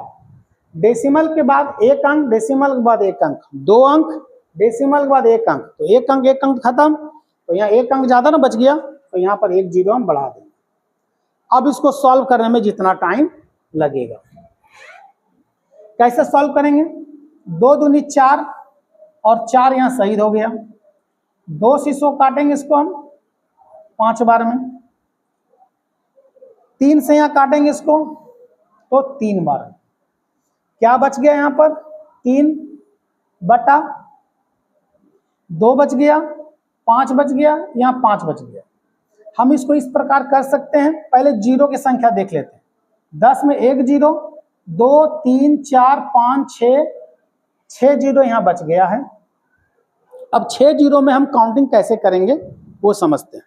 डेसिमल के बाद 1 अंक, डेसिमल के बाद 1 अंक, 2 अंक, डेसिमल के बाद 1 अंक, तो 1 अंक खत्म, तो यहाँ 1 अंक ज्यादा ना बच गया, तो यहाँ पर 1 जीरो हम बढ़ा देंगे। अब इसको सॉल्व करने में जितना टाइम लगेगा, कैसे सॉल्व करेंगे? 2 दूनी 4 और 4 यहाँ शहीद हो गया, 2 शीशों काटेंगे इसको हम 5 बार में, 3 से यहाँ काटेंगे इसको तो 3 बार में, क्या बच गया यहाँ पर? 3 बटा 2 बच गया, 5 बच गया, यहाँ 5 बच गया। हम इसको इस प्रकार कर सकते हैं, पहले जीरो की संख्या देख लेते हैं। 10 में 1 जीरो, 2 3 4 5 6 जीरो यहाँ बच गया है। अब 6 जीरो में हम काउंटिंग कैसे करेंगे वो समझते हैं।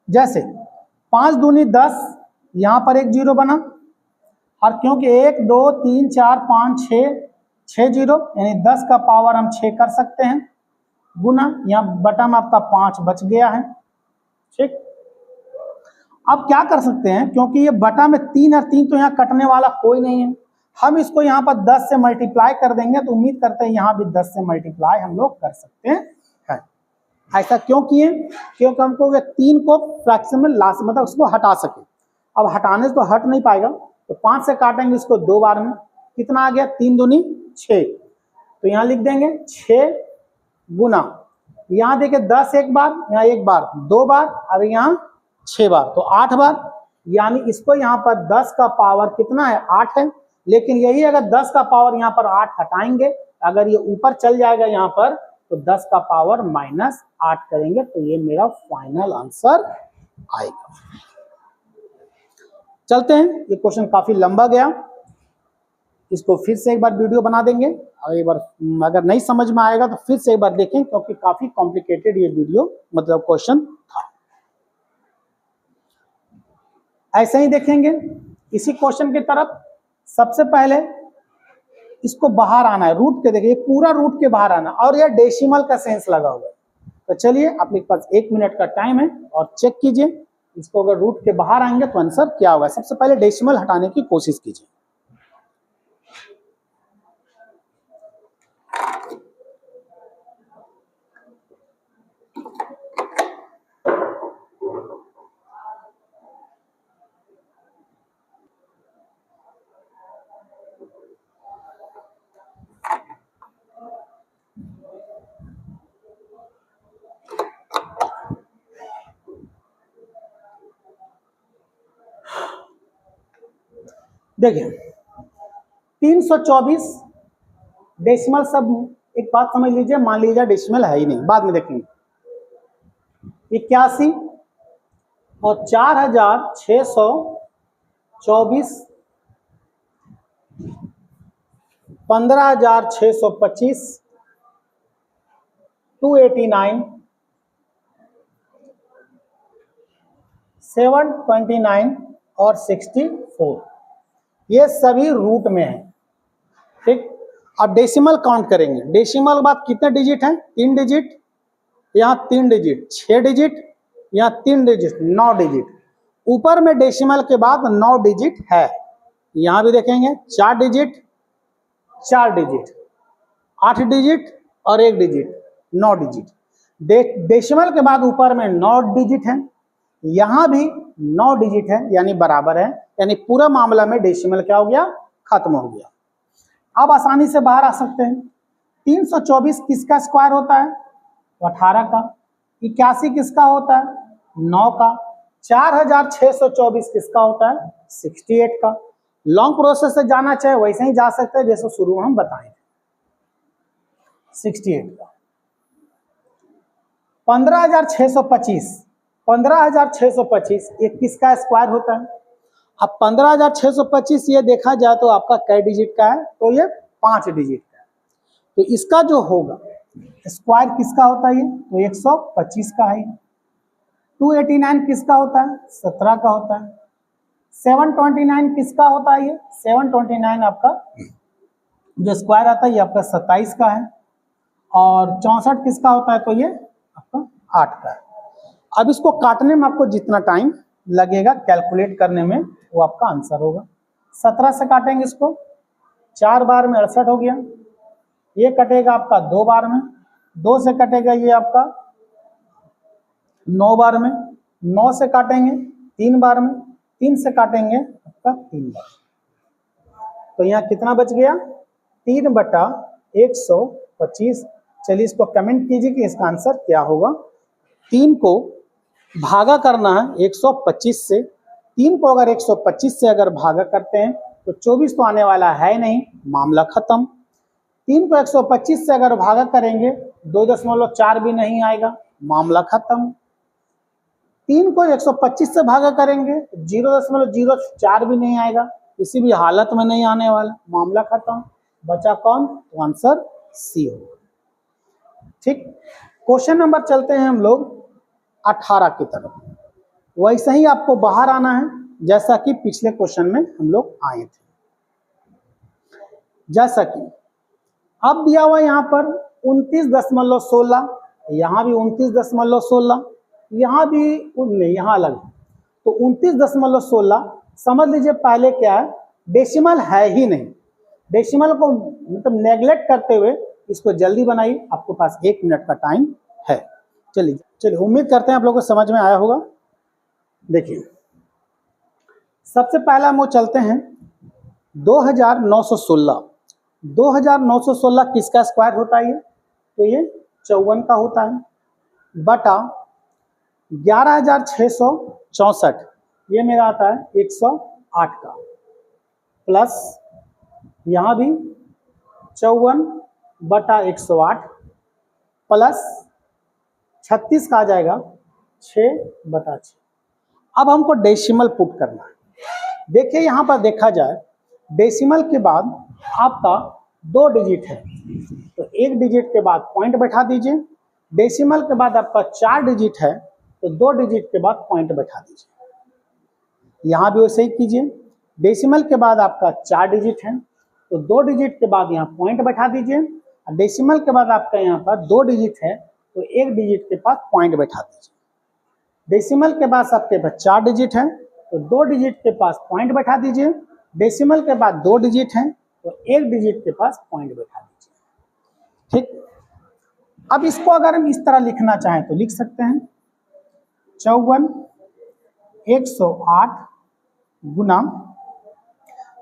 जैसे 5 दूनी 10, यहां पर 1 जीरो बना, और क्योंकि 1 2 3 4 5 6 जीरो, यानी 10 का पावर हम 6 कर सकते हैं, गुना यहाँ बटा में आपका 5 बच गया है। ठीक, अब क्या कर सकते हैं, क्योंकि ये बटा में 3 और 3 तो यहाँ कटने वाला कोई नहीं है, हम इसको यहाँ पर 10 से मल्टीप्लाई कर देंगे, तो उम्मीद करते हैं यहाँ भी 10 से मल्टीप्लाई हम लोग कर सकते हैं। ऐसा क्यों किए? क्योंकि हमको 3 को फ्रैक्शन में लास्ट, मतलब उसको हटा सके। अब हटाने से तो हट नहीं पाएगा, तो 5 से काटेंगे इसको 2 बार में, कितना आ गया? 3 दूनी 6, तो यहाँ लिख देंगे 6 गुना, यहाँ देखिए 10 एक बार, यहाँ 1 बार, 2 बार, और यहाँ 6 बार, तो 8 बार, यानी इसको यहाँ पर 10 का पावर कितना है? 8 है। लेकिन यही अगर 10 का पावर यहाँ पर 8 हटाएंगे, अगर ये ऊपर चल जाएगा यहाँ पर, तो 10 का पावर -8 करेंगे, तो ये मेरा फाइनल आंसर आएगा। चलते हैं, ये क्वेश्चन काफी लंबा गया, इसको फिर से एक बार वीडियो बना देंगे, और एक बार अगर नहीं समझ में आएगा तो फिर से एक बार देखें, क्योंकि काफी कॉम्प्लिकेटेड ये वीडियो मतलब क्वेश्चन था। ऐसे ही देखेंगे इसी क्वेश्चन की तरफ। सबसे पहले इसको बाहर आना है, रूट के, देखिए पूरा रूट के बाहर आना, और यह डेसिमल का सेंस लगा हुआ है। तो चलिए, आपके पास 1 मिनट का टाइम है और चेक कीजिए इसको, अगर रूट के बाहर आएंगे तो आंसर क्या होगा। सबसे पहले डेसिमल हटाने की कोशिश कीजिए। देखिए 324 डेसिमल, सब एक बात समझ लीजिए, मान लीजिए डेसिमल है ही नहीं, बाद में देखेंगे। 81 और 4624, 15625, 289, 729 और 64, ये सभी रूट में है। ठीक, अब डेसिमल काउंट करेंगे। डेसिमल के बाद कितने डिजिट हैं? 3 डिजिट, यहाँ 3 डिजिट, 6 डिजिट, यहाँ 3 डिजिट, 9 डिजिट। ऊपर में डेसिमल के बाद 9 डिजिट है। यहाँ भी देखेंगे 4 डिजिट, 4 डिजिट, 8 डिजिट और 1 डिजिट, 9 डिजिट। डेसिमल के बाद ऊपर में 9 डिजिट है, यहाँ भी 9 डिजिट है, यानी बराबर है। यानी पूरा मामला में डेसिमल क्या हो गया? खत्म हो गया। अब आसानी से बाहर आ सकते हैं। 324 किसका स्क्वायर होता है? 18 का। 81 किसका होता है? 9 का। 4624 किसका होता है? 68 का। लॉन्ग प्रोसेस से जाना चाहे वैसे ही जा सकते हैं जैसे शुरू में हम बताएं। 68 का। 15625, 15625 ये किसका स्क्वायर होता है? अब 15625 ये देखा जाए तो आपका कै डिजिट का है? तो ये 5 डिजिट का है। तो इसका जो होगा स्क्वायर किसका होता है? ये तो 125 का है। 289 किसका होता है? 17 का होता है। 729 किसका होता है? ये 729 आपका जो स्क्वायर आता है ये आपका 27 का है। और 64 किसका होता है? तो ये आपका 8 का है। अब इसको काटने में आपको जितना टाइम लगेगा कैलकुलेट करने में वो आपका आंसर होगा। 17 से काटेंगे इसको, 4 बार में 68 हो गया। ये कटेगा आपका 2 बार में, 2 से कटेगा ये आपका 9 बार में, 9 से काटेंगे 3 बार में, 3 से काटेंगे आपका 3 बार। तो यहाँ कितना बच गया? 3/125। चलिए इसको कमेंट कीजिए कि इसका आंसर क्या होगा। 3 को भागा करना है 125 से। 3 को अगर 125 से अगर भागा करते हैं तो 24 तो आने वाला है नहीं, मामला खत्म। 3 को 125 से अगर भागा करेंगे 2.4 भी नहीं आएगा, मामला खत्म। 3 को 125 से भागा करेंगे 0.04 भी नहीं आएगा, किसी भी हालत में नहीं आने वाला, मामला खत्म। बचा कौन? तो आंसर सी होगा। ठीक, क्वेश्चन नंबर चलते हैं हम लोग 18 की तरफ। वैसे ही आपको बाहर आना है जैसा कि पिछले क्वेश्चन में हम लोग आए थे। जैसा कि अब दिया हुआ यहाँ पर 29.16, यहाँ भी 29.16, यहाँ भी नहीं, यहाँ अलग है। तो 29.16 समझ लीजिए पहले क्या है, डेसिमल है ही नहीं। डेसिमल को मतलब नेग्लेक्ट करते हुए इसको जल्दी बनाइए, आपके पास 1 मिनट का टाइम है। चलिए उम्मीद करते हैं आप लोगों को समझ में आया होगा। देखिए सबसे पहला हम वो चलते हैं 2916। 2916 किसका स्क्वायर होता है? ये तो ये 54 का होता है, बटा 11664 ये मेरा आता है 108 का, प्लस यहाँ भी 54/108 प्लस 36 का आ जाएगा 6/6। अब हमको डेसिमल पुट करना है। देखिए यहाँ पर देखा जाए डेसिमल के बाद आपका 2 डिजिट है, तो 1 डिजिट के बाद पॉइंट बैठा दीजिए। डेसिमल के बाद आपका 4 डिजिट है, तो 2 डिजिट के बाद पॉइंट बैठा दीजिए। यहाँ भी वैसे ही कीजिए। डेसिमल के बाद आपका 4 डिजिट है, तो 2 डिजिट के बाद यहाँ पॉइंट बैठा दीजिए। डेसिमल के बाद आपका यहाँ पर 2 डिजिट है, तो 1 डिजिट के पास पॉइंट बैठा दीजिए। डेसिमल के पास आपके पास 4 डिजिट है, तो 2 डिजिट के पास पॉइंट बैठा दीजिए। डेसिमल के बाद 2 डिजिट हैं, तो 1 डिजिट के पास पॉइंट बैठा दीजिए। ठीक, अब इसको अगर हम इस तरह लिखना चाहें तो लिख सकते हैं 54,108 गुना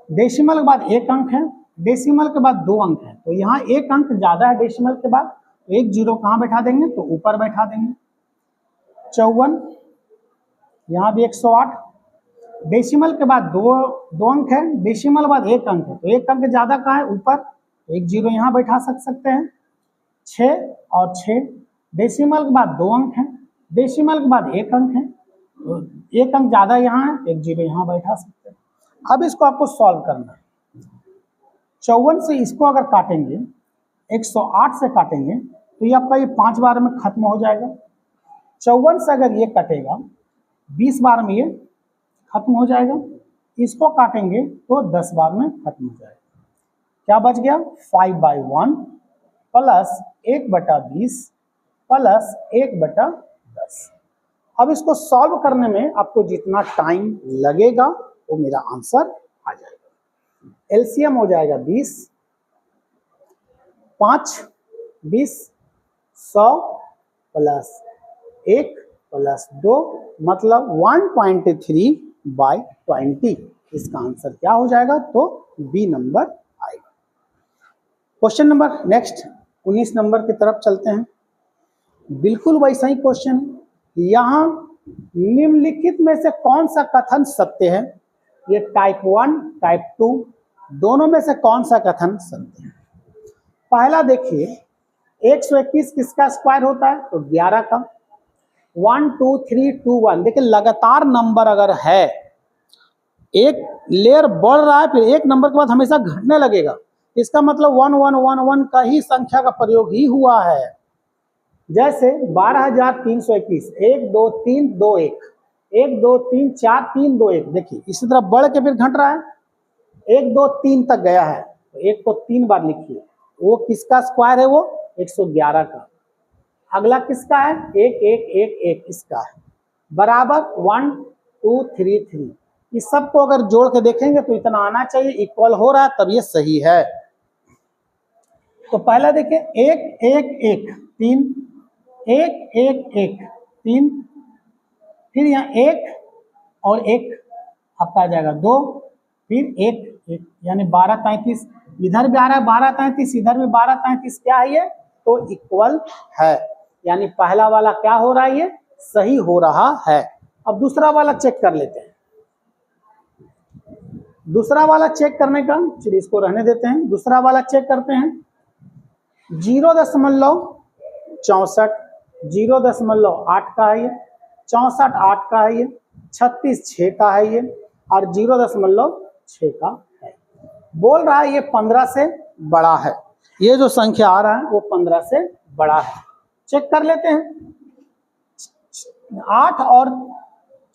डेसिमल के बाद 1 अंक है, डेसिमल के बाद 2 अंक है, तो यहाँ 1 अंक ज्यादा है डेसिमल के बाद, तो 1 जीरो कहाँ बैठा देंगे? तो ऊपर बैठा देंगे। 54, यहाँ भी 108। डेसिमल के बाद 2 अंक है, डेसिमल के बाद 1 अंक है, तो 1 अंक ज्यादा कहाँ है? ऊपर, 1 जीरो यहाँ बैठा सकते हैं। 6 और 6, डेसिमल के बाद 2 अंक है, डेसिमल के बाद 1 अंक है, तो 1 अंक ज्यादा यहाँ है, 1 जीरो यहाँ बैठा सकते हैं। अब इसको आपको सॉल्व करना है। 54 से इसको अगर काटेंगे, 108 से काटेंगे, तो ये आपका ये 5 बार में खत्म हो जाएगा। 54 से अगर ये कटेगा 20 बार में ये खत्म हो जाएगा। इसको काटेंगे तो 10 बार में खत्म हो जाएगा। क्या बच गया 5/1 प्लस 1/20 प्लस 1/10। अब इसको सॉल्व करने में आपको जितना टाइम लगेगा वो मेरा आंसर आ जाएगा। एलसीएम हो जाएगा 20, 5 20 100 प्लस 1 प्लस 2 मतलब 123/20। इसका आंसर क्या हो जाएगा, तो बी नंबर आएगा। क्वेश्चन नंबर नेक्स्ट 19 नंबर की तरफ चलते हैं। बिल्कुल वैसा ही क्वेश्चन है। यहाँ निम्नलिखित में से कौन सा कथन सत्य है? ये टाइप 1 टाइप 2 दोनों में से कौन सा कथन सत्य है? पहला देखिए 121 किसका स्क्वायर होता है, तो 11 का। 1 2 3 2 1 देखिए लगातार नंबर अगर है, एक लेयर बढ़ रहा है फिर एक नंबर के बाद हमेशा घटने लगेगा, इसका मतलब 1 1 1 1 का ही संख्या का प्रयोग ही हुआ है। जैसे 12,321 1 2 3 2 1 1 2 3 4 3 2 1 देखिए इसी तरह बढ़ के फिर घट रहा है, 1 2 3 तक गया है तो 1 को 3 बार लिखिए। वो किसका स्क्वायर है, वो 111 का। अगला किसका है, 1 1 1 1 इसका है, बराबर 1 2 3 3। इस सबको अगर जोड़ के देखेंगे तो इतना आना चाहिए, इक्वल हो रहा है तब ये सही है। तो पहला देखिए 1 1 1 3 1 1 1 3, फिर यहाँ 1 और 1 आपका आ जाएगा 2, फिर 1 1 यानी 12 33। इधर भी आ रहा है 12 33, इधर भी 12 33, क्या है ये, तो इक्वल है। यानी पहला वाला क्या हो रहा है, ये सही हो रहा है। अब दूसरा वाला चेक कर लेते हैं। दूसरा वाला चेक करने का, चलिए इसको रहने देते हैं। दूसरा वाला चेक करते हैं। 0.64 0.8 का है ये, 64 8 का है ये, 36 6 का है ये, और 0.6 का है। बोल रहा है ये 15 से बड़ा है। ये जो संख्या आ रहा है वो 15 से बड़ा है। चेक कर लेते हैं। 8 और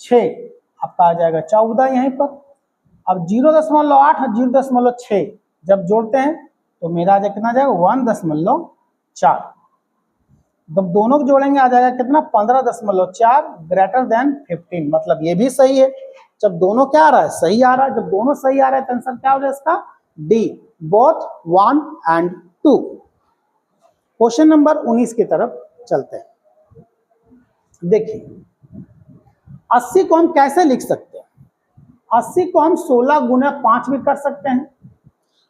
6 आपका आ जाएगा 14 यहीं पर। अब 0.8 और 0.6 जब जोड़ते हैं तो मेरा आ जाएगा कितना, जाएगा 1.4। जब दोनों को जोड़ेंगे आ जाएगा कितना, 15.4 ग्रेटर देन 15। मतलब ये भी सही है। जब दोनों क्या आ रहा है, सही आ रहा है। जब दोनों सही आ रहा है तो आंसर क्या हो जाएगा इसका, D, both 1 and 2। Question number 19 की तरफ चलते हैं। देखिए 80 को हम कैसे लिख सकते हैं। 80 को हम 16 गुना 5 भी कर सकते हैं।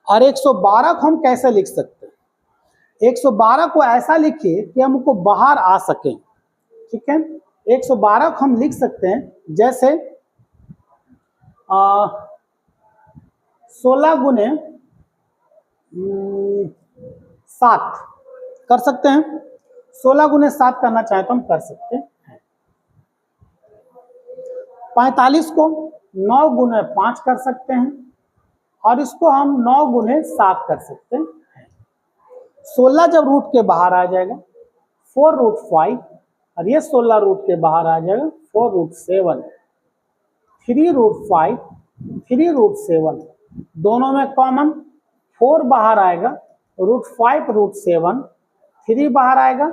और 112 को हम कैसे लिख सकते हैं, 112 को ऐसा लिखिए कि हमको बाहर आ सके। ठीक है, 112 को हम लिख सकते हैं जैसे 16 गुने 7 कर सकते हैं। 16 गुने 7 करना चाहे तो हम कर सकते हैं। 45 को 9 गुने 5 कर सकते हैं और इसको हम 9 गुने 7 कर सकते हैं। 16 जब रूट के बाहर आ जाएगा 4√5 और ये 16 रूट के बाहर आ जाएगा 4√7, 3√5 3√7, दोनों में कॉमन 4 बाहर आएगा, √5 √7, 3 बाहर आएगा,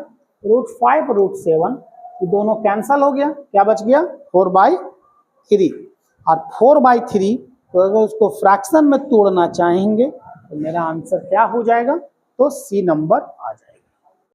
√5 √7, ये दोनों कैंसल हो गया। क्या बच गया, 4/3। और 4/3 तो अगर उसको फ्रैक्शन में तोड़ना चाहेंगे तो मेरा आंसर क्या हो जाएगा, तो सी नंबर आ जाएगा।